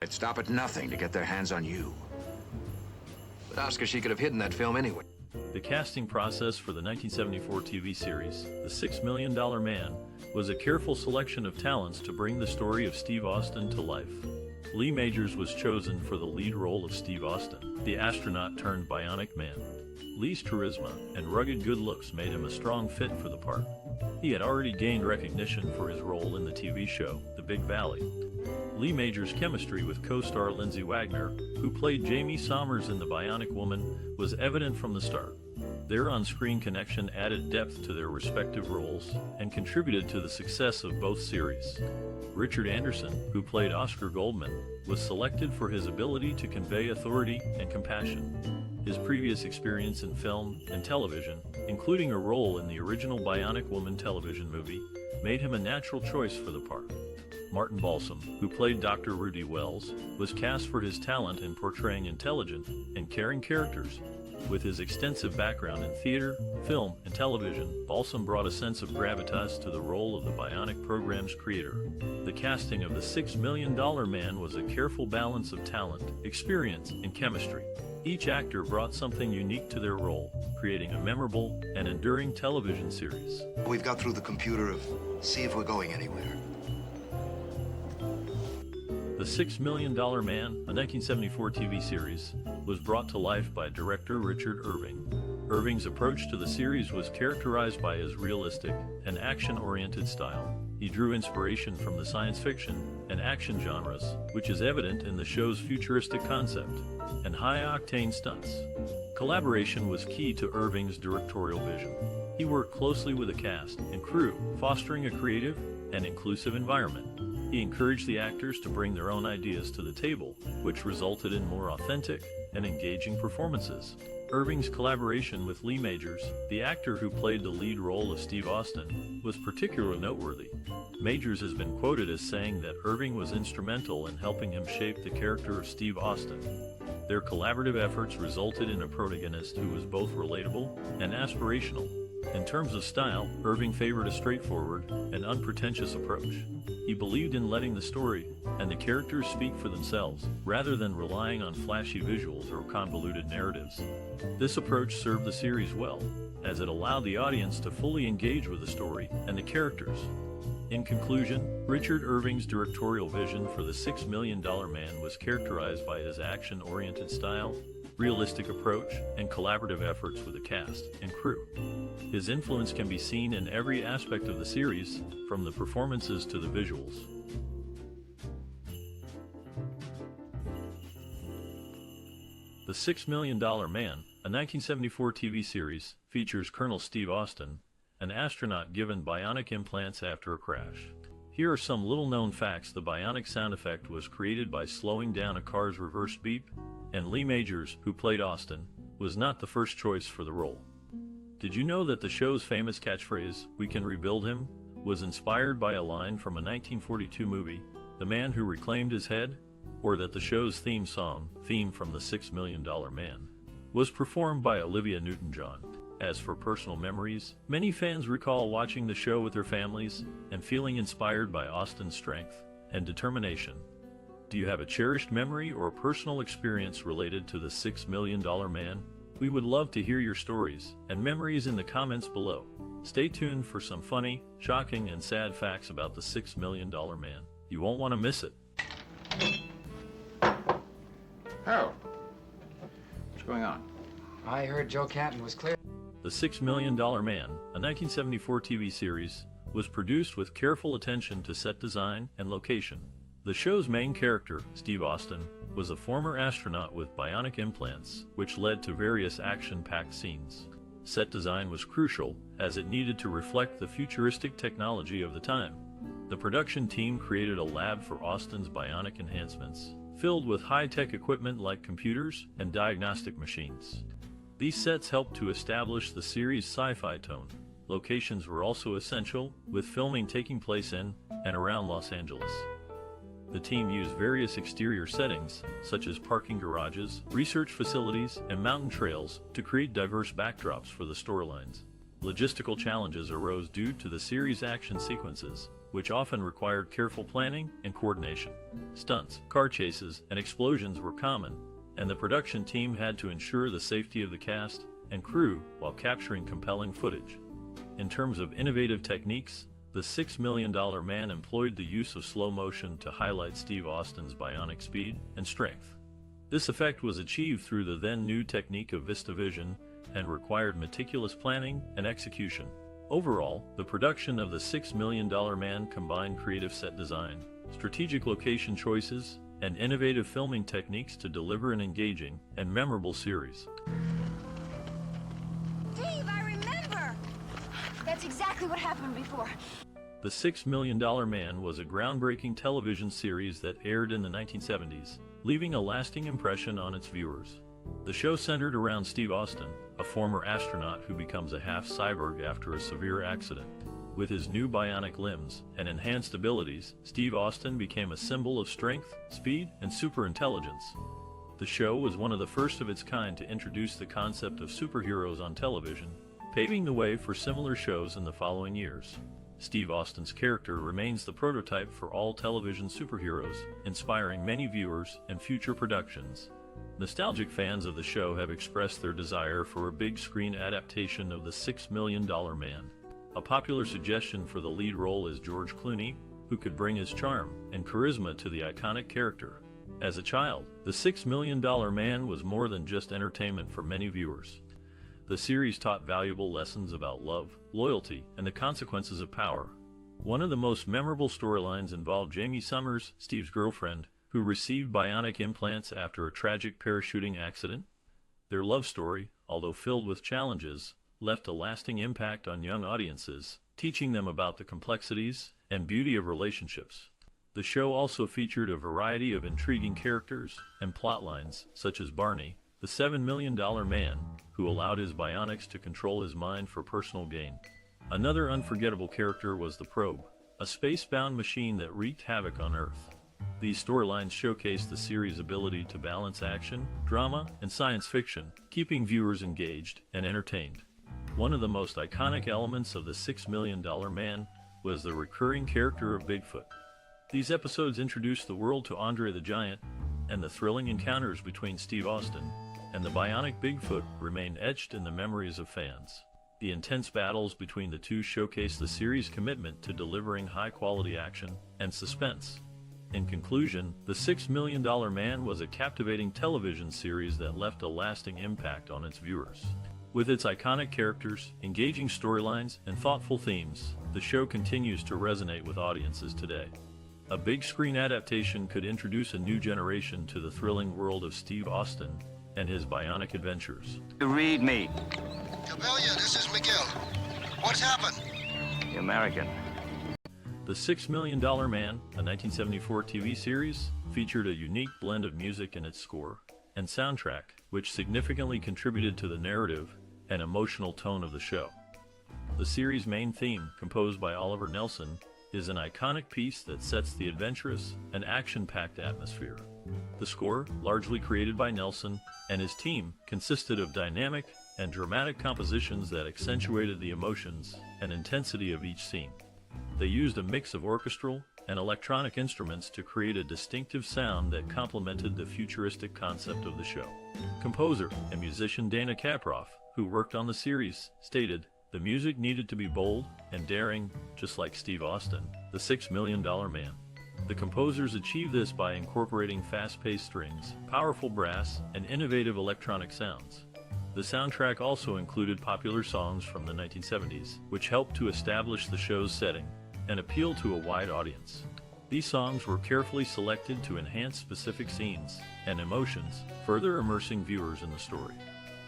They'd stop at nothing to get their hands on you. But Oscar, she could have hidden that film anyway. The casting process for the 1974 TV series, The $6 Million Man, was a careful selection of talents to bring the story of Steve Austin to life. Lee Majors was chosen for the lead role of Steve Austin, the astronaut-turned-bionic man. Lee's charisma and rugged good looks made him a strong fit for the part. He had already gained recognition for his role in the TV show, The Big Valley. Lee Majors' chemistry with co-star Lindsay Wagner, who played Jaime Sommers in The Bionic Woman, was evident from the start. Their on-screen connection added depth to their respective roles and contributed to the success of both series. Richard Anderson, who played Oscar Goldman, was selected for his ability to convey authority and compassion. His previous experience in film and television, including a role in the original Bionic Woman television movie, made him a natural choice for the part. Martin Balsam, who played Dr. Rudy Wells, was cast for his talent in portraying intelligent and caring characters. With his extensive background in theater, film, and television, Balsam brought a sense of gravitas to the role of the Bionic program's creator. The casting of The $6 Million Man was a careful balance of talent, experience, and chemistry. Each actor brought something unique to their role, creating a memorable and enduring television series. We've got through the computer of see if we're going anywhere. The $6 Million Man, a 1974 TV series, was brought to life by director Richard Irving. Irving's approach to the series was characterized by his realistic and action-oriented style. He drew inspiration from the science fiction and action genres, which is evident in the show's futuristic concept and high-octane stunts. Collaboration was key to Irving's directorial vision. He worked closely with the cast and crew, fostering a creative and inclusive environment. He encouraged the actors to bring their own ideas to the table, which resulted in more authentic and engaging performances. Irving's collaboration with Lee Majors, the actor who played the lead role of Steve Austin, was particularly noteworthy. Majors has been quoted as saying that Irving was instrumental in helping him shape the character of Steve Austin. Their collaborative efforts resulted in a protagonist who was both relatable and aspirational. In terms of style, Irving favored a straightforward and unpretentious approach. He believed in letting the story and the characters speak for themselves, rather than relying on flashy visuals or convoluted narratives. This approach served the series well, as it allowed the audience to fully engage with the story and the characters. In conclusion, Richard Irving's directorial vision for The $6 Million Man was characterized by his action-oriented style, realistic approach, and collaborative efforts with the cast and crew. His influence can be seen in every aspect of the series, from the performances to the visuals. The $6 Million Man, a 1974 TV series, features Colonel Steve Austin, an astronaut given bionic implants after a crash. Here are some little-known facts. The bionic sound effect was created by slowing down a car's reverse beep, and Lee Majors, who played Austin, was not the first choice for the role. Did you know that the show's famous catchphrase, "We can rebuild him," was inspired by a line from a 1942 movie, The Man Who Reclaimed His Head? Or that the show's theme song, Theme from the $6 Million Man, was performed by Olivia Newton-John. As for personal memories, many fans recall watching the show with their families and feeling inspired by Austin's strength and determination. Do you have a cherished memory or personal experience related to the $6 Million Man? We would love to hear your stories and memories in the comments below. Stay tuned for some funny, shocking, and sad facts about the $6 Million Man. You won't want to miss it. Oh. What's going on? I heard Joe Canton was clear. The $6 Million Man, a 1974 TV series, was produced with careful attention to set design and location. The show's main character, Steve Austin, was a former astronaut with bionic implants, which led to various action-packed scenes. Set design was crucial, as it needed to reflect the futuristic technology of the time. The production team created a lab for Austin's bionic enhancements, filled with high-tech equipment like computers and diagnostic machines. These sets helped to establish the series' sci-fi tone. Locations were also essential, with filming taking place in and around Los Angeles. The team used various exterior settings, such as parking garages, research facilities, and mountain trails, to create diverse backdrops for the storylines. Logistical challenges arose due to the series' action sequences, which often required careful planning and coordination. Stunts, car chases, and explosions were common, and the production team had to ensure the safety of the cast and crew while capturing compelling footage. In terms of innovative techniques, the $6 Million Man employed the use of slow motion to highlight Steve Austin's bionic speed and strength. This effect was achieved through the then-new technique of VistaVision and required meticulous planning and execution. Overall, the production of the $6 Million Man combined creative set design, strategic location choices, and innovative filming techniques to deliver an engaging and memorable series. Steve, I remember! That's exactly what happened before. The $6 Million Man was a groundbreaking television series that aired in the 1970s, leaving a lasting impression on its viewers. The show centered around Steve Austin, a former astronaut who becomes a half-cyborg after a severe accident. With his new bionic limbs and enhanced abilities, Steve Austin became a symbol of strength, speed, and superintelligence. The show was one of the first of its kind to introduce the concept of superheroes on television, paving the way for similar shows in the following years. Steve Austin's character remains the prototype for all television superheroes, inspiring many viewers and future productions. Nostalgic fans of the show have expressed their desire for a big-screen adaptation of the $6 Million Man. A popular suggestion for the lead role is George Clooney, who could bring his charm and charisma to the iconic character. As a child, the $6 Million Man was more than just entertainment for many viewers. The series taught valuable lessons about love, loyalty, and the consequences of power. One of the most memorable storylines involved Jaime Sommers, Steve's girlfriend, who received bionic implants after a tragic parachuting accident. Their love story, although filled with challenges, left a lasting impact on young audiences, teaching them about the complexities and beauty of relationships. The show also featured a variety of intriguing characters and plotlines, such as Barney, the $7 Million Man, who allowed his bionics to control his mind for personal gain. Another unforgettable character was the Probe, a space-bound machine that wreaked havoc on Earth. These storylines showcased the series' ability to balance action, drama, and science fiction, keeping viewers engaged and entertained. One of the most iconic elements of the $6 Million Man was the recurring character of Bigfoot. These episodes introduced the world to Andre the Giant, and the thrilling encounters between Steve Austin and the bionic Bigfoot remain etched in the memories of fans. The intense battles between the two showcase the series' commitment to delivering high-quality action and suspense. In conclusion, The $6 Million Man was a captivating television series that left a lasting impact on its viewers. With its iconic characters, engaging storylines, and thoughtful themes, the show continues to resonate with audiences today. A big-screen adaptation could introduce a new generation to the thrilling world of Steve Austin and his bionic adventures. Read me. Cabellia, this is Miguel. What's happened? The American. The $6 Million Man, a 1974 TV series, featured a unique blend of music in its score and soundtrack, which significantly contributed to the narrative and emotional tone of the show. The series' main theme, composed by Oliver Nelson, is an iconic piece that sets the adventurous and action-packed atmosphere. The score, largely created by Nelson and his team, consisted of dynamic and dramatic compositions that accentuated the emotions and intensity of each scene. They used a mix of orchestral and electronic instruments to create a distinctive sound that complemented the futuristic concept of the show. Composer and musician Dana Kaproff, who worked on the series, stated, "The music needed to be bold and daring, just like Steve Austin, the $6 Million Man." The composers achieved this by incorporating fast-paced strings, powerful brass, and innovative electronic sounds. The soundtrack also included popular songs from the 1970s, which helped to establish the show's setting and appeal to a wide audience. These songs were carefully selected to enhance specific scenes and emotions, further immersing viewers in the story.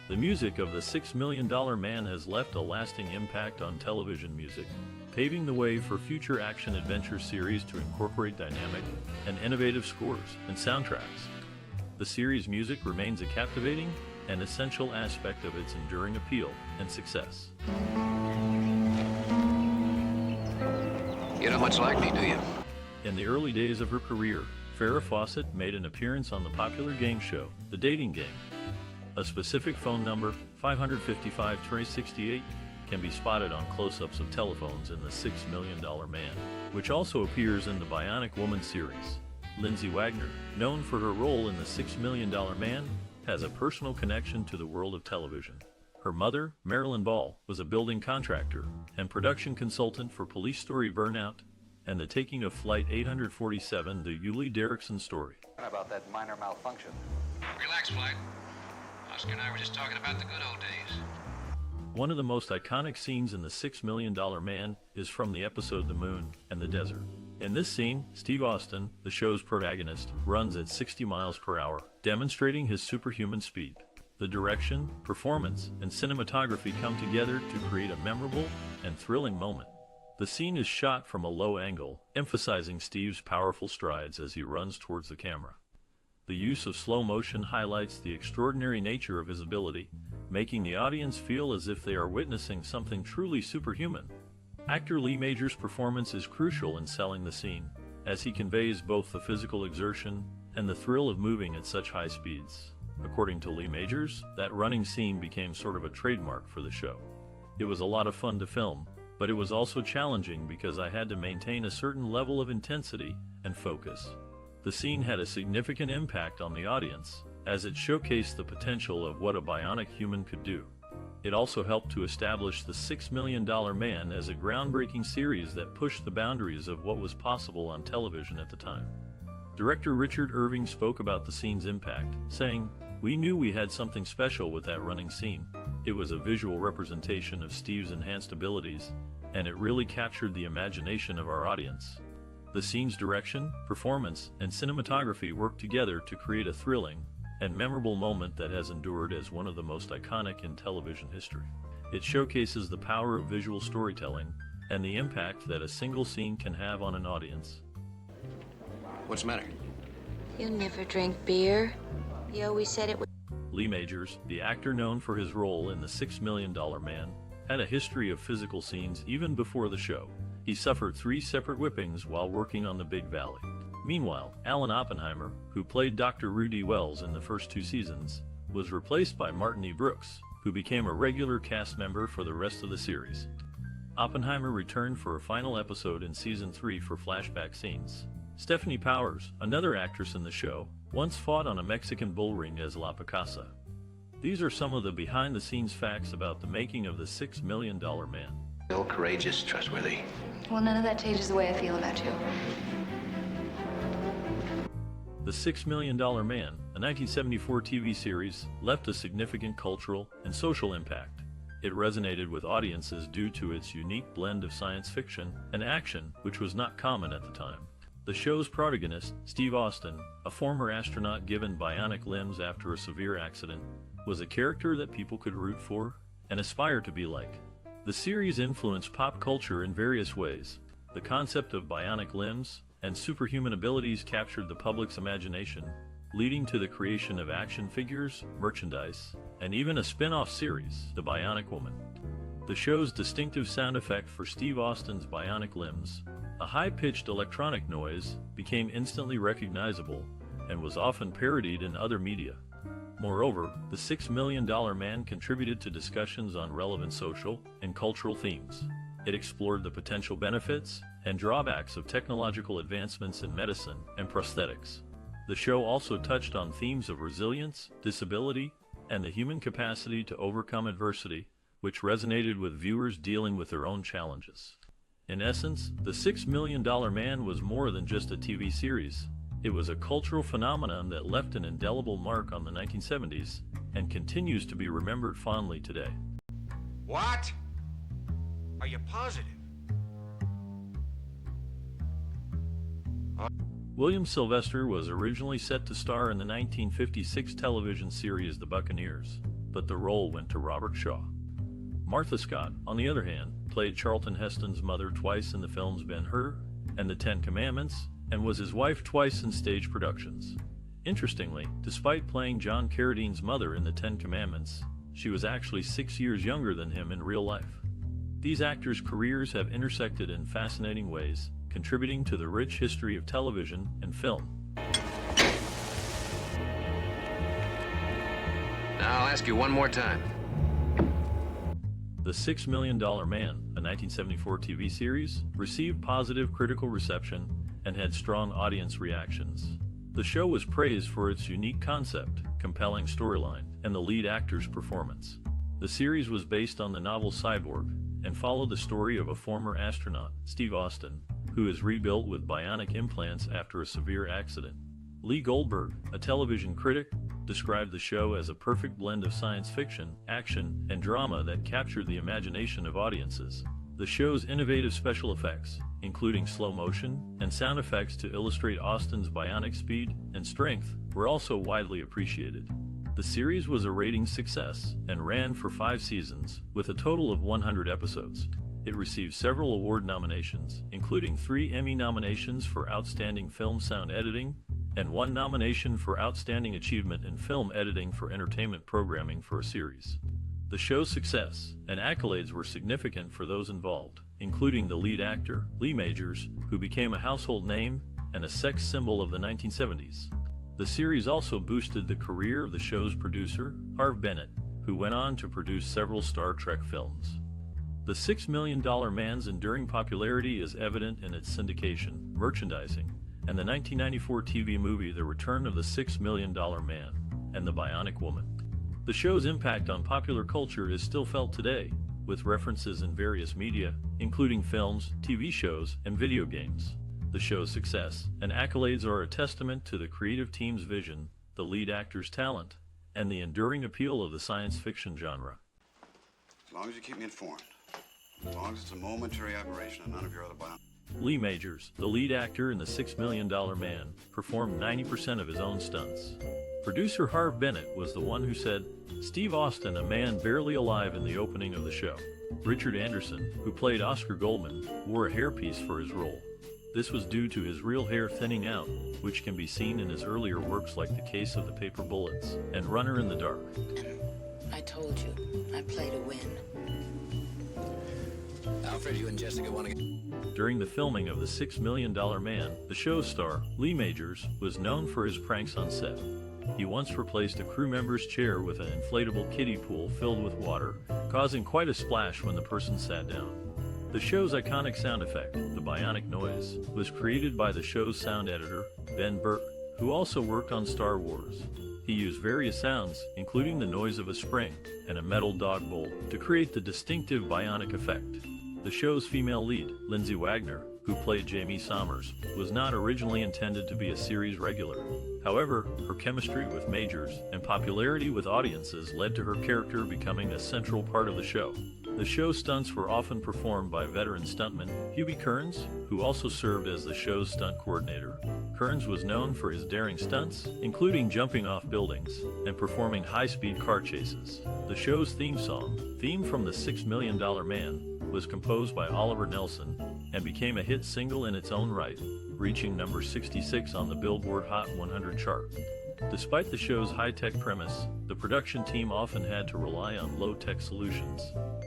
The music of The $6 Million Man has left a lasting impact on television music, paving the way for future action-adventure series to incorporate dynamic and innovative scores and soundtracks. The series' music remains a captivating and essential aspect of its enduring appeal and success. You don't much like me, do you? In the early days of her career, Farrah Fawcett made an appearance on the popular game show, The Dating Game. A specific phone number, 555-368, can be spotted on close-ups of telephones in The $6 Million Man. which also appears in the Bionic Woman series. Lindsay Wagner, known for her role in The $6 Million Man, has a personal connection to the world of television. Her mother, Marilyn Ball, was a building contractor and production consultant for Police Story Burnout and The Taking of Flight 847, the Yuli Derrickson story. About that minor malfunction. Relax, Flight. Oscar and I were just talking about the good old days. One of the most iconic scenes in The $6 Million Man is from the episode The Moon and the Desert. In this scene, Steve Austin, the show's protagonist, runs at 60 miles per hour, demonstrating his superhuman speed. The direction, performance, and cinematography come together to create a memorable and thrilling moment. The scene is shot from a low angle, emphasizing Steve's powerful strides as he runs towards the camera. The use of slow motion highlights the extraordinary nature of his ability, making the audience feel as if they are witnessing something truly superhuman. Actor Lee Majors' performance is crucial in selling the scene, as he conveys both the physical exertion and the thrill of moving at such high speeds. According to Lee Majors, that running scene became sort of a trademark for the show. It was a lot of fun to film, but it was also challenging because I had to maintain a certain level of intensity and focus. The scene had a significant impact on the audience, as it showcased the potential of what a bionic human could do. It also helped to establish The $6 Million Man as a groundbreaking series that pushed the boundaries of what was possible on television at the time. Director Richard Irving spoke about the scene's impact, saying, "We knew we had something special with that running scene. It was a visual representation of Steve's enhanced abilities, and it really captured the imagination of our audience." The scene's direction, performance, and cinematography worked together to create a thrilling and memorable moment that has endured as one of the most iconic in television history. It showcases the power of visual storytelling and the impact that a single scene can have on an audience. What's the matter? You never drink beer. You always said it was... Lee Majors, the actor known for his role in The $6 Million Man, had a history of physical scenes even before the show. He suffered 3 separate whippings while working on the Big Valley. Meanwhile, Alan Oppenheimer, who played Dr. Rudy Wells in the first 2 seasons, was replaced by Martin E. Brooks, who became a regular cast member for the rest of the series. Oppenheimer returned for a final episode in Season 3 for flashback scenes. Stephanie Powers, another actress in the show, once fought on a Mexican bull ring as La Picasa. These are some of the behind-the-scenes facts about the making of The $6 Million Man. Still courageous, trustworthy. Well, none of that changes the way I feel about you. The $6 Million Man, a 1974 TV series, left a significant cultural and social impact. It resonated with audiences due to its unique blend of science fiction and action, which was not common at the time. The show's protagonist, Steve Austin, a former astronaut given bionic limbs after a severe accident, was a character that people could root for and aspire to be like. The series influenced pop culture in various ways. The concept of bionic limbs and superhuman abilities captured the public's imagination, leading to the creation of action figures, merchandise, and even a spin-off series, The Bionic Woman. The show's distinctive sound effect for Steve Austin's bionic limbs, a high-pitched electronic noise, became instantly recognizable and was often parodied in other media. Moreover, The $6 Million Man contributed to discussions on relevant social and cultural themes. It explored the potential benefits and drawbacks of technological advancements in medicine and prosthetics. The show also touched on themes of resilience, disability, and the human capacity to overcome adversity, which resonated with viewers dealing with their own challenges. In essence, The $6 Million Man was more than just a TV series. It was a cultural phenomenon that left an indelible mark on the 1970s and continues to be remembered fondly today. What? Are you positive? William Sylvester was originally set to star in the 1956 television series The Buccaneers, but the role went to Robert Shaw. Martha Scott, on the other hand, played Charlton Heston's mother twice in the films Ben-Hur and The Ten Commandments, and was his wife twice in stage productions. Interestingly, despite playing John Carradine's mother in The Ten Commandments, she was actually 6 years younger than him in real life. These actors' careers have intersected in fascinating ways, contributing to the rich history of television and film. Now I'll ask you one more time. The $6 Million Man, a a 1974 TV series, received positive critical reception and had strong audience reactions. The show was praised for its unique concept, compelling storyline, and the lead actor's performance. The series was based on the novel Cyborg and followed the story of a former astronaut, Steve Austin, who is rebuilt with bionic implants after a severe accident. Lee Goldberg, a television critic, described the show as a perfect blend of science fiction, action, and drama that captured the imagination of audiences. The show's innovative special effects, including slow motion and sound effects to illustrate Austin's bionic speed and strength, were also widely appreciated. The series was a ratings success and ran for 5 seasons, with a total of 100 episodes. It received several award nominations, including 3 Emmy nominations for Outstanding Film Sound Editing and 1 nomination for Outstanding Achievement in Film Editing for Entertainment Programming for a series. The show's success and accolades were significant for those involved, including the lead actor, Lee Majors, who became a household name and a sex symbol of the 1970s. The series also boosted the career of the show's producer, Harve Bennett, who went on to produce several Star Trek films. The $6 Million Man's enduring popularity is evident in its syndication, merchandising, and the 1994 TV movie The Return of the $6 Million Man and the Bionic Woman. The show's impact on popular culture is still felt today, with references in various media, including films, TV shows, and video games. The show's success and accolades are a testament to the creative team's vision, the lead actor's talent, and the enduring appeal of the science fiction genre. As long as you keep me informed. As long as it's a momentary aberration and none of your other bionic... Lee Majors, the lead actor in The $6 Million Man, performed 90% of his own stunts. Producer Harve Bennett was the one who said, "Steve Austin, a man barely alive in the opening of the show." Richard Anderson, who played Oscar Goldman, wore a hairpiece for his role. This was due to his real hair thinning out, which can be seen in his earlier works like The Case of the Paper Bullets and Runner in the Dark. I told you, I play to win. Alfred, you and Jessica want to get... During the filming of The $6 Million Man, the show's star, Lee Majors, was known for his pranks on set. He once replaced a crew member's chair with an inflatable kiddie pool filled with water, causing quite a splash when the person sat down. The show's iconic sound effect, the bionic noise, was created by the show's sound editor, Ben Burke, who also worked on Star Wars. He used various sounds, including the noise of a spring and a metal dog bowl, to create the distinctive bionic effect. The show's female lead, Lindsay Wagner, who played Jaime Sommers, was not originally intended to be a series regular. However, her chemistry with Majors and popularity with audiences led to her character becoming a central part of the show. The show's stunts were often performed by veteran stuntman Hubie Kearns, who also served as the show's stunt coordinator. Kearns was known for his daring stunts, including jumping off buildings and performing high-speed car chases. The show's theme song, Theme from the $6 Million Man, was composed by Oliver Nelson and became a hit single in its own right, reaching number 66 on the Billboard Hot 100 chart. Despite the show's high-tech premise, the production team often had to rely on low-tech solutions.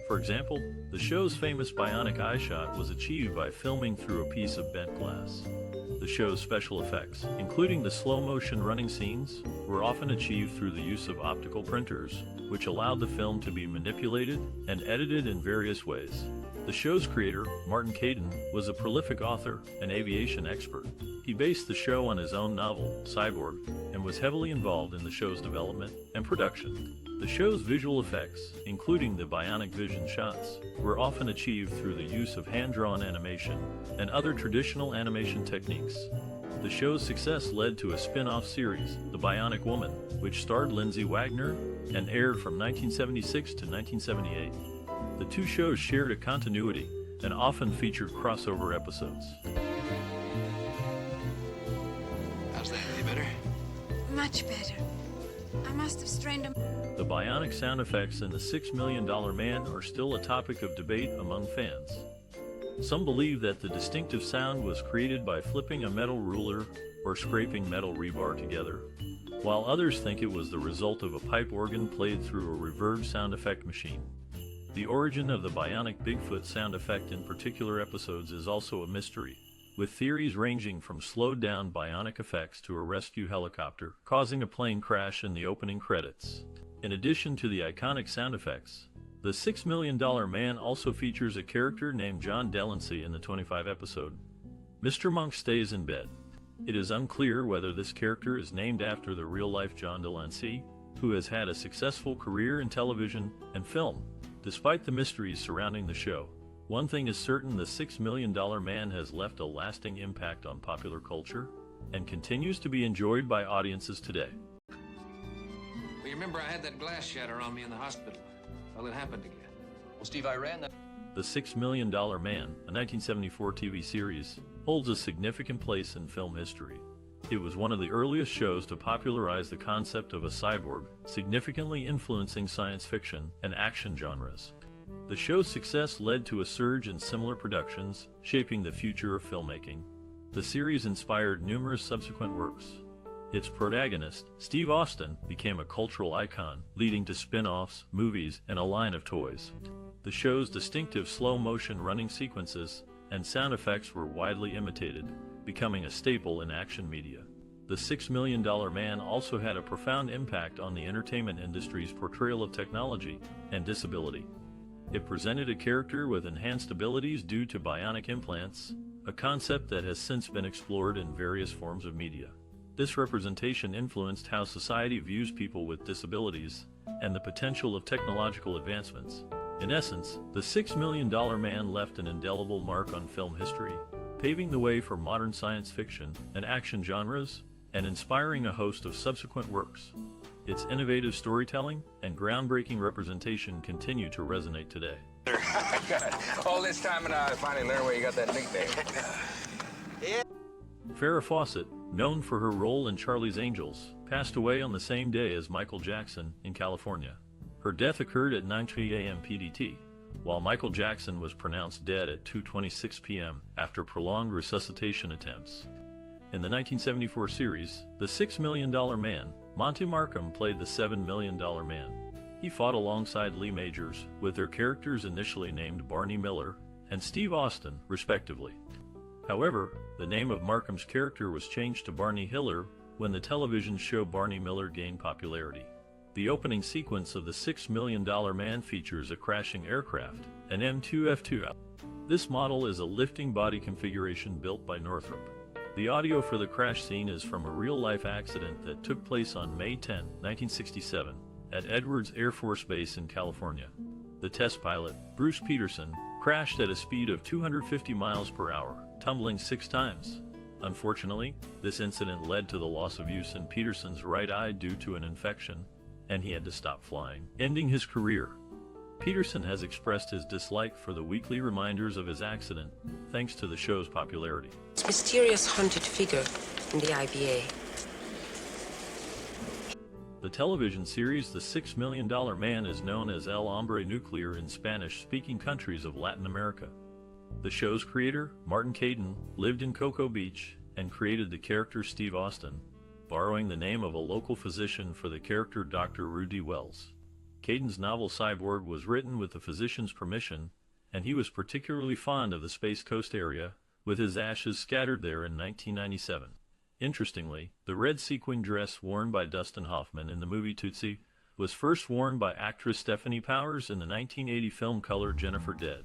For example, the show's famous bionic eye shot was achieved by filming through a piece of bent glass. The show's special effects, including the slow-motion running scenes, were often achieved through the use of optical printers, which allowed the film to be manipulated and edited in various ways. The show's creator, Martin Caidin, was a prolific author and aviation expert. He based the show on his own novel, Cyborg, and was heavily involved in the show's development and production. The show's visual effects, including the bionic vision shots, were often achieved through the use of hand-drawn animation and other traditional animation techniques. The show's success led to a spin-off series, The Bionic Woman, which starred Lindsay Wagner and aired from 1976 to 1978. The two shows shared a continuity and often featured crossover episodes. How's that? Any better? Much better. I must have strained him. The bionic sound effects in The $6 Million Man are still a topic of debate among fans. Some believe that the distinctive sound was created by flipping a metal ruler or scraping metal rebar together, while others think it was the result of a pipe organ played through a reverb sound effect machine. The origin of the bionic Bigfoot sound effect in particular episodes is also a mystery, with theories ranging from slowed-down bionic effects to a rescue helicopter causing a plane crash in the opening credits. In addition to the iconic sound effects, The $6 Million Man also features a character named John Delancey in the 25 episode. Mr. Monk stays in bed. It is unclear whether this character is named after the real-life John Delancey, who has had a successful career in television and film. Despite the mysteries surrounding the show, one thing is certain: the $6 Million Man has left a lasting impact on popular culture and continues to be enjoyed by audiences today. Well, you remember I had that glass shatter on me in the hospital. Well, it happened again. Well, Steve, I ran that. The $6 Million Man, a 1974 TV series, holds a significant place in film history. It was one of the earliest shows to popularize the concept of a cyborg, significantly influencing science fiction and action genres. The show's success led to a surge in similar productions, shaping the future of filmmaking. The series inspired numerous subsequent works. Its protagonist, Steve Austin, became a cultural icon, leading to spin-offs, movies, and a line of toys. The show's distinctive slow-motion running sequences and sound effects were widely imitated, becoming a staple in action media. The $6 Million Man also had a profound impact on the entertainment industry's portrayal of technology and disability. It presented a character with enhanced abilities due to bionic implants, a concept that has since been explored in various forms of media. This representation influenced how society views people with disabilities and the potential of technological advancements. In essence, the $6 Million Man left an indelible mark on film history, paving the way for modern science fiction and action genres, and inspiring a host of subsequent works. Its innovative storytelling and groundbreaking representation continue to resonate today. All this time and I finally learned where you got that nickname. Farrah Fawcett, known for her role in Charlie's Angels, passed away on the same day as Michael Jackson in California. Her death occurred at 9:03 a.m. PDT, while Michael Jackson was pronounced dead at 2:26 p.m. after prolonged resuscitation attempts. In the 1974 series, The $6 Million Man, Monty Markham played the $7 Million Man. He fought alongside Lee Majors, with their characters initially named Barney Miller and Steve Austin, respectively. However, the name of Markham's character was changed to Barney Hiller when the television show Barney Miller gained popularity. The opening sequence of The $6 Million Man features a crashing aircraft, an M2F2. This model is a lifting body configuration built by Northrop. The audio for the crash scene is from a real-life accident that took place on May 10, 1967, at Edwards Air Force Base in California. The test pilot, Bruce Peterson, crashed at a speed of 250 miles per hour, tumbling 6 times. Unfortunately, this incident led to the loss of use in Peterson's right eye due to an infection, and he had to stop flying, ending his career. Peterson has expressed his dislike for the weekly reminders of his accident, thanks to the show's popularity. It's a mysterious hunted figure in the IBA. The television series The $6 Million Man is known as El Hombre Nuclear in Spanish-speaking countries of Latin America. The show's creator, Martin Caidin, lived in Cocoa Beach and created the character Steve Austin, borrowing the name of a local physician for the character Dr. Rudy Wells. Caidin's novel Cyborg was written with the physician's permission, and he was particularly fond of the Space Coast area, with his ashes scattered there in 1997. Interestingly, the red sequin dress worn by Dustin Hoffman in the movie Tootsie was first worn by actress Stephanie Powers in the 1980 film Color Jennifer Dead.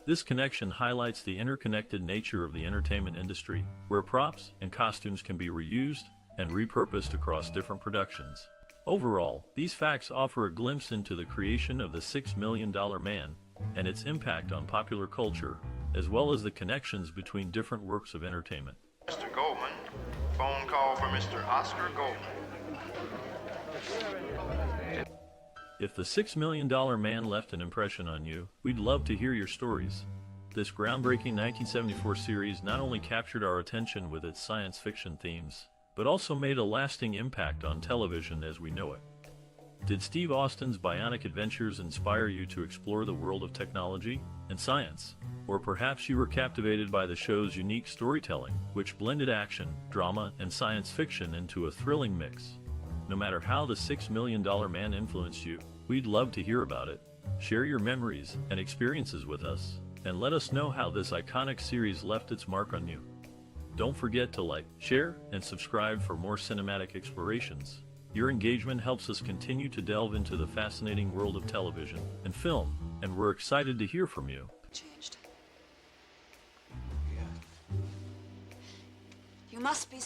This connection highlights the interconnected nature of the entertainment industry, where props and costumes can be reused and repurposed across different productions. Overall, these facts offer a glimpse into the creation of the $6 Million Man and its impact on popular culture, as well as the connections between different works of entertainment. Mr. Goldman, phone call for Mr. Oscar Goldman. If the $6 Million Man left an impression on you, we'd love to hear your stories. This groundbreaking 1974 series not only captured our attention with its science fiction themes, but also made a lasting impact on television as we know it. Did Steve Austin's bionic adventures inspire you to explore the world of technology and science? Or perhaps you were captivated by the show's unique storytelling, which blended action, drama, and science fiction into a thrilling mix. No matter how the $6 Million Man influenced you, we'd love to hear about it. Share your memories and experiences with us, and let us know how this iconic series left its mark on you. Don't forget to like, share, and subscribe for more cinematic explorations. Your engagement helps us continue to delve into the fascinating world of television and film, and we're excited to hear from you. You must be